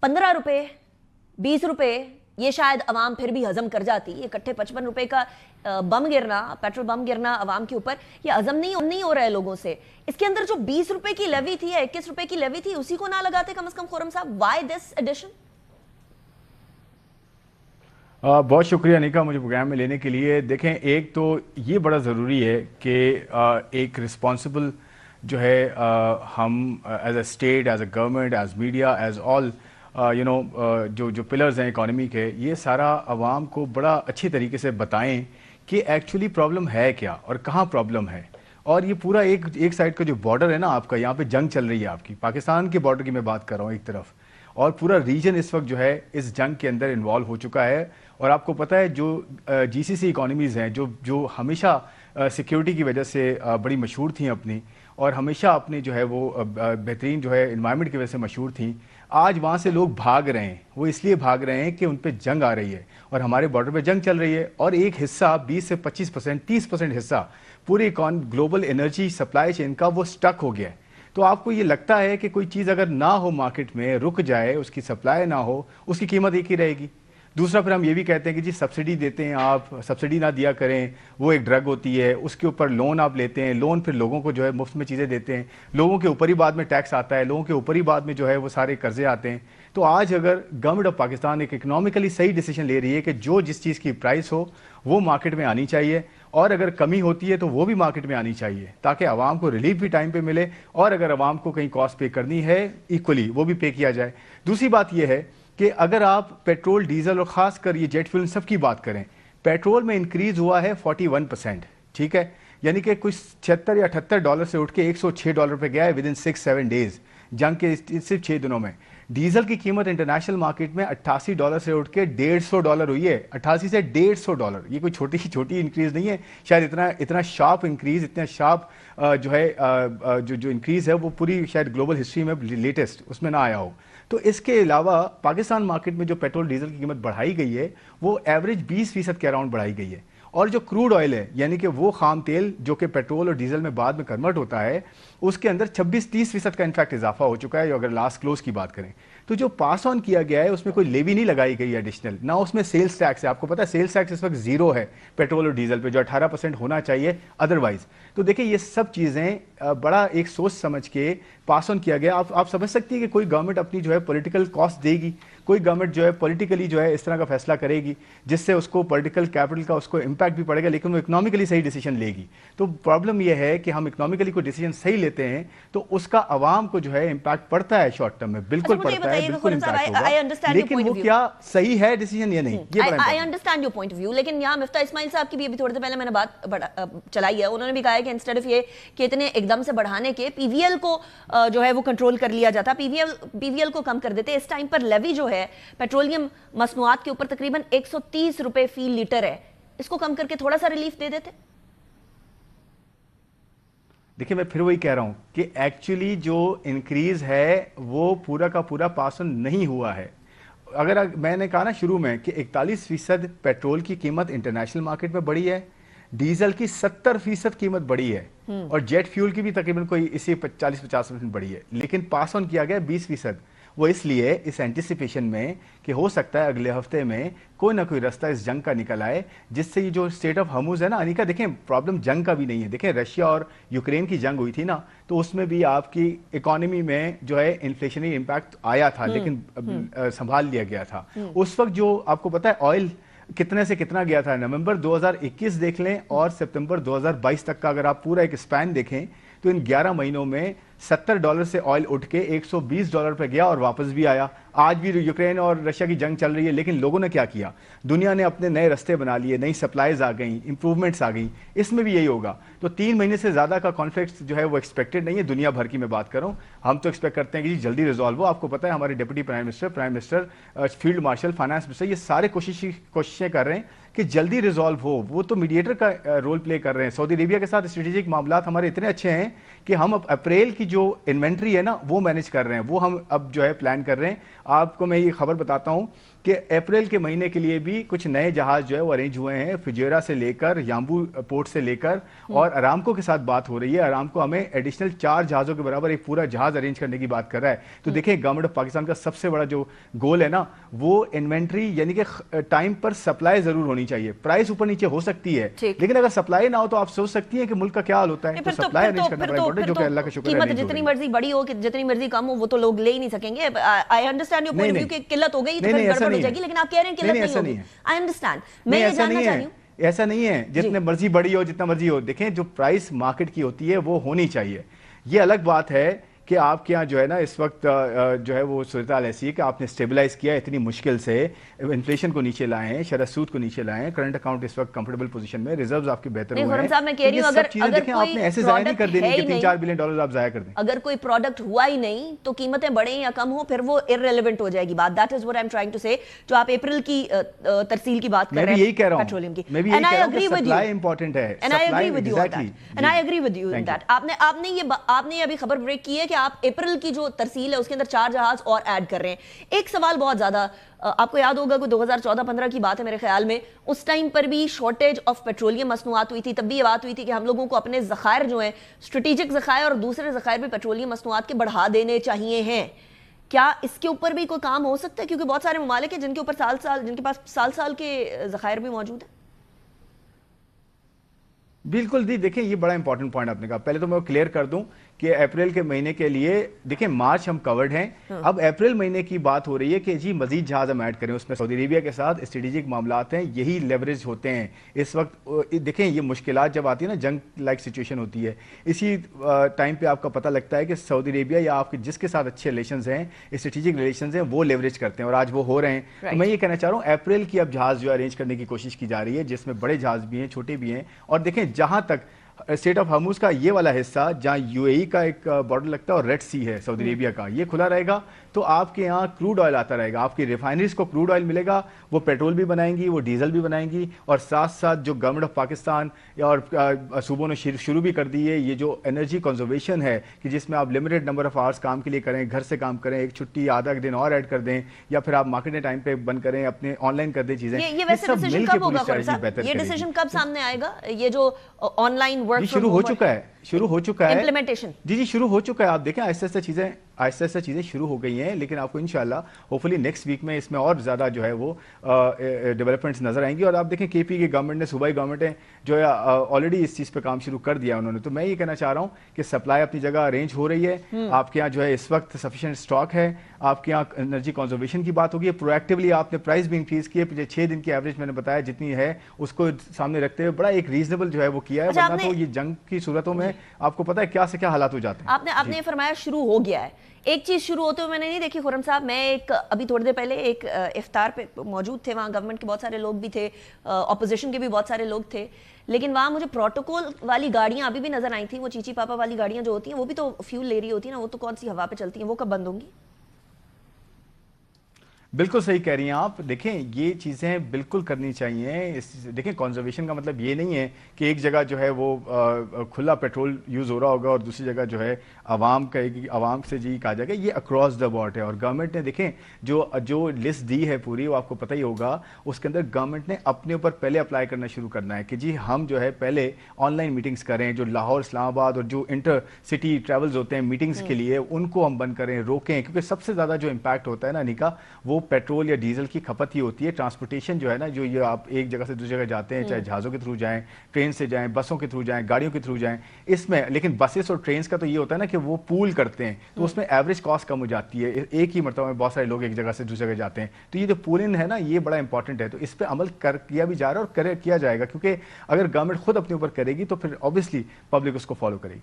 15 روپے 20 روپے یہ شاید عوام پھر بھی ہضم کر جاتی. یہ اکٹھے 55 روپے کا بم گرنا, پیٹرول بم گرنا عوام کے اوپر, یہ ہضم نہیں ہو رہا ہے لوگوں سے. اس کے اندر جو 20 روپے کی لیوی تھی یا 21 روپے کی لیوی تھی اسی کو نہ لگاتے کم از کم خرم صاحب. Why this edition? بہت شکریہ انیکا مجھے پروگرام میں لینے کے لیے. دیکھیں ایک تو یہ بڑا ضروری ہے کہ ایک رسپانسبل جو ہے ہم as a state, as a government, as media, as آل جو پلرز ہیں اکانومی کے, یہ سارا عوام کو بڑا اچھے طریقے سے بتائیں کہ ایکچولی پرابلم ہے کیا اور کہاں پرابلم ہے. اور یہ پورا ایک سائڈ کا جو بارڈر ہے نا آپ کا, یہاں پہ جنگ چل رہی ہے آپ کی, پاکستان کے بارڈر کی میں بات کر رہا ہوں ایک طرف, اور پورا ریجن اس وقت جو ہے اس جنگ کے اندر انوالو ہو چکا ہے. اور آپ کو پتہ ہے جو جی سی سی اکانومیز ہیں جو ہمیشہ سیکیورٹی کی وجہ سے بڑی مشہور تھیں اپنی, اور ہمیشہ اپنے جو ہے وہ بہترین جو ہے انوائرمنٹ کی وجہ سے مشہور تھیں, آج وہاں سے لوگ بھاگ رہے ہیں. وہ اس لیے بھاگ رہے ہیں کہ ان پہ جنگ آ رہی ہے اور ہمارے بارڈر پہ جنگ چل رہی ہے, اور ایک حصہ 20 سے 25%, 30% حصہ پورے گلوبل انرجی سپلائی چین کا وہ سٹک ہو گیا ہے. تو آپ کو یہ لگتا ہے کہ کوئی چیز اگر نہ ہو مارکیٹ میں, رک جائے, اس کی سپلائی نہ ہو, اس کی قیمت ایک ہی رہے گی. دوسرا پھر ہم یہ بھی کہتے ہیں کہ جی سبسڈی دیتے ہیں آپ, سبسڈی نہ دیا کریں, وہ ایک ڈرگ ہوتی ہے, اس کے اوپر لون آپ لیتے ہیں, لون پھر لوگوں کو جو ہے مفت میں چیزیں دیتے ہیں, لوگوں کے اوپر ہی بعد میں ٹیکس آتا ہے, لوگوں کے اوپر ہی بعد میں جو ہے وہ سارے قرضے آتے ہیں. تو آج اگر گورنمنٹ آف پاکستان ایک اکنامکلی صحیح ڈیسیجن لے رہی ہے کہ جو جس چیز کی پرائس ہو وہ مارکیٹ میں آنی چاہیے, اور اگر کمی ہوتی ہے تو وہ بھی مارکیٹ میں آنی چاہیے, تاکہ عوام کو ریلیف بھی ٹائم پہ ملے, اور اگر عوام کو کہیں کاسٹ پے کرنی ہے ایکولی وہ بھی پے کیا جائے. دوسری بات یہ ہے کہ اگر آپ پیٹرول, ڈیزل اور خاص کر یہ جیٹ فیول سب کی بات کریں, پیٹرول میں انکریز ہوا ہے 41%, ٹھیک ہے, یعنی کہ کچھ 76 یا 78 ڈالر سے اٹھ کے $106 پہ گیا ہے ود ان 6-7 ڈیز, جنگ کے صرف 6 دنوں میں. ڈیزل کی قیمت انٹرنیشنل مارکیٹ میں $88 سے اٹھ کے $150 ہوئی ہے, 88 سے $150. یہ کوئی چھوٹی انکریز نہیں ہے, شاید اتنا شارپ انکریز, اتنا شارپ جو ہے جو انکریز ہے وہ پوری شاید گلوبل ہسٹری میں لیٹسٹ اس میں نہ آیا ہو. تو اس کے علاوہ پاکستان مارکیٹ میں جو پیٹرول ڈیزل کی قیمت بڑھائی گئی ہے وہ ایوریج 20% کے اراؤنڈ بڑھائی گئی ہے. اور جو کروڈ آئل ہے, یعنی کہ وہ خام تیل جو کہ پیٹرول اور ڈیزل میں بعد میں کنورٹ ہوتا ہے, اس کے اندر 26-30% کا انفیکٹ اضافہ ہو چکا ہے اگر لاسٹ کلوز کی بات کریں. تو جو پاس آن کیا گیا ہے اس میں کوئی لیوی نہیں لگائی گئی ایڈیشنل, نہ اس میں سیلز ٹیکس ہے. آپ کو پتہ ہے سیلز ٹیکس اس وقت 0 ہے پیٹرول اور ڈیزل پہ, جو 18% ہونا چاہیے ادروائز. تو دیکھیں یہ سب چیزیں بڑا ایک سوچ سمجھ کے پاس آن کیا گیا. آپ سمجھ سکتی ہیں کہ کوئی گورنمنٹ اپنی جو ہے پولیٹیکل کاسٹ دے گی, کوئی گورنمنٹ جو ہے پولیٹیکلی جو ہے اس طرح کا فیصلہ کرے گی جس سے اس کو پولیٹیکل کیپٹل کا اس کو امپیکٹ بھی پڑے گا, لیکن وہ اکنامکلی صحیح ڈیسیجن لے گی. تو پرابلم یہ ہے کہ ہم اکنامکلی کوئی ڈیسیجن صحیح لیتے ہیں تو اس کا عوام کو جو ہے امپیکٹ پڑتا ہے شارٹ ٹرم میں, بالکل پڑتا ہے, بالکل امپیکٹ ہوگا, لیکن وہ کیا صحیح ہے ڈیسیجن یا نہیں, یہ بڑا I understand your point of view. لیکن یہاں مفتاح اسماعیل صاحب کی بھی ابھی تھوڑے سے پہلے میں نے بات چلائی ہے, انہوں نے بھی کہا ہے کہ انسٹیڈ آف یہ کہ اتنے ایک دم سے بڑھانے کے پی وی ایل کو جو ہے وہ کنٹرول کر لیا جاتا, پی وی ایل کو کم کر دیتے. اس ٹائم پر لیوی جو ہے پیٹرولیم مصنوعات کے اوپر تقریباً 130 روپے فی لیٹر ہے, اس کو کم کر کے تھوڑا سا ریلیف دے دیتے. دیکھیں میں پھر وہی کہہ رہا ہوں کہ ایکچولی جو انکریز ہے وہ پورا کا پورا پاس آن نہیں ہوا ہے. اگر میں نے کہا نا شروع میں کہ 41% پیٹرول کی قیمت انٹرنیشنل مارکیٹ میں بڑھی ہے, ڈیزل کی 70% قیمت بڑھی ہے, اور جیٹ فیول کی بھی تقریباً کوئی اسی 40-50% بڑھی ہے, لیکن پاس آن کیا گیا 20%. وہ اس لیے اس اینٹیسپیشن میں کہ ہو سکتا ہے اگلے ہفتے میں کوئی نہ کوئی رستہ اس جنگ کا نکل آئے جس سے یہ جو اسٹیٹ آف ہرمز ہے نا انیکا, دیکھیں پرابلم جنگ کا بھی نہیں ہے. دیکھیں رشیا اور یوکرین کی جنگ ہوئی تھی نا, تو اس میں بھی آپ کی اکانومی میں جو ہے انفلیشنری امپیکٹ آیا تھا, لیکن سنبھال لیا گیا تھا. اس وقت جو آپ کو پتہ ہے آئل کتنے سے کتنا گیا تھا, نومبر 2021 دیکھ لیں اور سپتمبر 2022 تک کا اگر آپ پورا ایک اسپین دیکھیں تو ان 11 مہینوں میں $70 سے آئل اٹھ کے $120 پہ گیا اور واپس بھی آیا. آج بھی یوکرین اور رشیا کی جنگ چل رہی ہے, لیکن لوگوں نے کیا کیا, دنیا نے اپنے نئے رستے بنا لیے, نئی سپلائیز آ گئیں, امپروومنٹس آ گئیں. اس میں بھی یہی ہوگا. تو 3 مہینے سے زیادہ کا کانفلکٹ جو ہے وہ ایکسپیکٹڈ نہیں ہے, دنیا بھر کی میں بات کروں. ہم تو ایکسپیکٹ کرتے ہیں کہ جی جلدی ریزالو ہو. آپ کو پتہ ہے ہمارے deputy prime minister, field marshal, finance minister, یہ سارے کوششیں کر رہے ہیں کہ جلدی ریزالو ہو. وہ تو میڈیٹر کا رول پلے کر رہے ہیں. سعودی عربیہ کے ساتھ اسٹریٹجک معاملات ہمارے اتنے اچھے ہیں کہ ہم اپریل کی جو انوینٹری ہے نا وہ مینیج کر رہے ہیں, وہ ہم اب جو ہے پلان کر رہے ہیں. آپ کو میں یہ خبر بتاتا ہوں کہ اپریل کے مہینے کے لیے بھی کچھ نئے جہاز جو ہے وہ ارینج ہوئے ہیں, فجیرا سے لے کر یامبو پورٹ سے لے کر, اور ارامکو کے ساتھ بات ہو رہی ہے. ارامکو ہمیں ایڈیشنل 4 جہازوں کے برابر ایک پورا جہاز ارینج کرنے کی بات کر رہا ہے. تو دیکھیں گورنمنٹ آف پاکستان کا سب سے بڑا جو گول ہے نا وہ انوینٹری, یعنی کہ ٹائم پر سپلائی ضرور ہونی چاہیے. پرائس اوپر نیچے ہو سکتی ہے لیکن اگر سپلائی نہ ہو تو آپ سوچ سکتی ہیں کہ ملک کا کیا حال ہوتا ہے. تو سپلائی ارینج کرنا بڑا امپورٹنٹ ہے, جو کہ اللہ کا شکر ہے قیمت جتنی مرضی بڑی ہو, جتنی مرضی کم ہو, وہ تو لوگ لے ہی نہیں سکیں گے. I understand your point of view کہ قلت ہو گئی تو پھر گڑبڑ ہو جائے گی, لیکن آپ کہہ رہے ہیں قلت نہیں ہوگی. I understand. میں یہ جاننا چاہ رہی ہوں, ایسا نہیں ہے جتنے مرضی بڑی ہو جتنا مرضی ہو. دیکھیں جو پرائس مارکیٹ کی ہوتی ہے وہ ہونی چاہیے. یہ الگ بات ہے کہ آپ کے یہاں جو ہے نا اس وقت جو ہے وہ صورتحال ایسی ہے کہ آپ نے اسٹیبلائز کیا اتنی مشکل سے, انفلیشن کو نیچے لائے ہیں, شرح سود کو نیچے لائے ہیں, کرنٹ اکاؤنٹ اس وقت کمفرٹیبل پوزیشن میں, ریزروز آپ کے بہتر ہوئے ہیں. خرم صاحب میں کہہ رہی ہوں اگر آپ نے ایسے ضائع نہیں کر دینی کہ 3-4 بلین ڈالر آپ ضائع کر دیں. اگر کوئی پروڈکٹ ہوا ہی نہیں تو قیمتیں بڑھیں یا کم ہوں پھر وہ ارریلیونٹ ہو جائے گی بات. That is what I am trying to say. جو آپ اپریل کی ترسیل کی بات کر رہے ہیں, میں بھی یہی کہہ رہا ہوں, پیٹرولیم کی, میں بھی یہی کہہ رہا ہوں کہ سپلائی امپورٹنٹ ہے. And I agree with you on that. And I agree with you in that. آپ نے یہ ابھی خبر بریک کی ہے کہ آپ اپریل کی جو ترسیل ہے اس کے اندر 4 جہاز اور ایڈ کر رہے ہیں. ایک سوال بہت زیادہ آپ کو یاد ہوگا کہ 2014-15 کی بات ہے میرے خیال میں, اس ٹائم پر بھی شارٹیج آف پیٹرولیم مصنوعات ہوئی تھی. تب بھی یہ بات ہوئی تھی کہ ہم لوگوں کو اپنے ذخائر جو ہیں اسٹریٹجک ذخائر اور دوسرے ذخائر بھی پیٹرولیم مصنوعات کے بڑھا دینے چاہیے ہیں. کیا اس کے اوپر بھی کوئی کام ہو سکتا ہے, کیونکہ بہت سارے ممالک ہیں جن کے اوپر جن کے پاس سال کے ذخائر بھی موجود ہیں. بالکل دی, دیکھیں یہ بڑا امپورٹنٹ پوائنٹ آپ نے کہا. پہلے تو میں کلیئر کر دوں کہ اپریل کے مہینے کے لیے دیکھیں مارچ ہم کورڈ ہیں, اب اپریل مہینے کی بات ہو رہی ہے کہ جی مزید جہاز ہم ایڈ کریں. اس میں سعودی عربیہ کے ساتھ اسٹریٹجک معاملات ہیں, یہی لیوریج ہوتے ہیں اس وقت. دیکھیں یہ مشکلات جب آتی ہے نا, جنگ لائک سچویشن ہوتی ہے, اسی ٹائم پہ آپ کا پتہ لگتا ہے کہ سعودی عربیہ یا آپ کے جس کے ساتھ اچھے ریلیشنز ہیں, اسٹریٹجک ریلیشنز ہیں, وہ لیوریج کرتے ہیں, اور آج وہ ہو رہے ہیں. تو میں یہ کہنا چاہ رہا ہوں اپریل کی اب جہاز جو ارینج کرنے کی کوشش کی جا رہی ہے, جس میں بڑے جہاز بھی ہیں چھوٹے بھی ہیں. اور دیکھیں جہاں تک اسٹیٹ آف ہرموز کا یہ والا حصہ جہاں یو اے ای کا ایک بارڈر لگتا ہے اور ریڈ سی ہے سعودی عربیہ کا, یہ کھلا رہے گا تو آپ کے یہاں کروڈ آئل آتا رہے گا. آپ کی ریفائنریز کو کروڈ آئل ملے گا, وہ پیٹرول بھی بنائیں گی, وہ ڈیزل بھی بنائیں گی, اور ساتھ ساتھ جو گورنمنٹ آف پاکستان اور صوبوں نے شروع بھی کر دی ہے یہ جو انرجی کنزرویشن ہے کہ جس میں آپ لمیٹڈ نمبر آف آورس کام کے لیے کریں, گھر سے کام کریں, ایک چھٹی آدھا دن اور ایڈ کر دیں, یا پھر آپ مارکیٹ کے ٹائم پہ بند کریں, اپنے آن لائن کر دیں چیزیں. یہ ویسے ڈیسیژن کب ہوگا خرم صاحب, یہ ڈیسیژن کب سامنے آئے گا, یہ جو آن لائن ورک شروع ہو چکا ہے, شروع ہو چکا ہے امپلیمنٹیشن. جی شروع ہو چکا ہے. آپ دیکھیں آہستہ آہستہ چیزیں شروع ہو گئی ہیں, لیکن آپ کو انشاءاللہ ہوپفلی نیکسٹ ویک میں اس میں اور زیادہ جو ہے وہ ڈیولپمنٹس نظر آئیں گی. اور آپ دیکھیں کے پی کی گورنمنٹ نے, صوبائی گورنمنٹیں جو ہے آلریڈی اس چیز پہ کام شروع کر دیا انہوں نے. تو میں یہ کہنا چاہ رہا ہوں کہ سپلائی اپنی جگہ ارینج ہو رہی ہے, آپ کے یہاں جو ہے اس وقت سفیشینٹ اسٹاک ہے, آپ کے یہاں انرجی کنزرویشن کی بات ہوگی, پرو ایکٹیولی آپ نے پرائز بھی انکریز کیے, 6 دن کی ایوریج میں نے بتایا جتنی ہے اس کو سامنے رکھتے ہوئے بڑا ایک ریزنیبل جو ہے وہ کیا ہے. ورنہ تو یہ جنگ کی صورتوں میں آپ کو پتہ ہے کیا سے کیا حالات ہو جاتے ہیں. آپ نے فرمایا شروع ہو گیا ہے. ایک چیز شروع ہوتے ہوئے میں نے نہیں دیکھی خرم صاحب, میں ابھی تھوڑی دیر پہلے ایک افطار پہ موجود تھے, وہاں گورنمنٹ کے بہت سارے لوگ بھی تھے, اپوزیشن کے بھی بہت سارے لوگ تھے, لیکن وہاں مجھے پروٹوکول والی گاڑیاں ابھی بھی نظر آئی تھیں. وہ چیچی پاپا والی گاڑیاں جو ہوتی ہیں وہ بھی تو فیول لے رہی ہوتی ہیں نا, وہ تو کون سی ہوا پہ چلتی ہیں, وہ کب بند ہوں گی؟ بالکل صحیح کہہ رہی ہیں آپ. دیکھیں یہ چیزیں بالکل کرنی چاہیے. دیکھیں کنزرویشن کا مطلب یہ نہیں ہے کہ ایک جگہ جو ہے وہ کھلا پیٹرول یوز ہو رہا ہوگا اور دوسری جگہ جو ہے عوام کہے گی, عوام سے جی کہا جائے گا. یہ اکراس دا بورڈ ہے, اور گورنمنٹ نے دیکھیں جو لسٹ دی ہے پوری, وہ آپ کو پتہ ہی ہوگا, اس کے اندر گورنمنٹ نے اپنے اوپر پہلے اپلائی کرنا شروع کرنا ہے کہ جی ہم جو ہے پہلے آن لائن میٹنگز کریں, جو لاہور اسلام آباد اور جو انٹر سٹی ٹریولز ہوتے ہیں میٹنگز کے لیے ان کو ہم بند کریں, روکیں, کیونکہ سب سے زیادہ جو امپیکٹ ہوتا ہے نا نکا وہ پیٹرول یا ڈیزل کی کھپت ہی ہوتی ہے. ٹرانسپورٹیشن جو ہے نا, جو یہ آپ ایک جگہ سے دوسری جگہ جاتے ہیں, چاہے جہازوں کے تھرو جائیں, ٹرین سے جائیں, بسوں کے تھرو جائیں, گاڑیوں کے تھرو جائیں, اس میں لیکن بسز اور ٹرینز کا تو یہ ہوتا ہے نا کہ وہ پول کرتے ہیں, تو اس میں ایوریج کاسٹ کم ہو جاتی ہے. ایک ہی مرتبہ میں بہت سارے لوگ ایک جگہ سے دوسری جگہ جاتے ہیں, تو یہ جو پولنگ ہے نا یہ بڑا امپورٹنٹ ہے. تو اس پہ عمل کیا بھی جا رہا ہے اور کیا جائے گا, کیونکہ اگر گورنمنٹ خود اپنے اوپر کرے گی تو پھر obviously پبلک اس کو فالو کرے گی.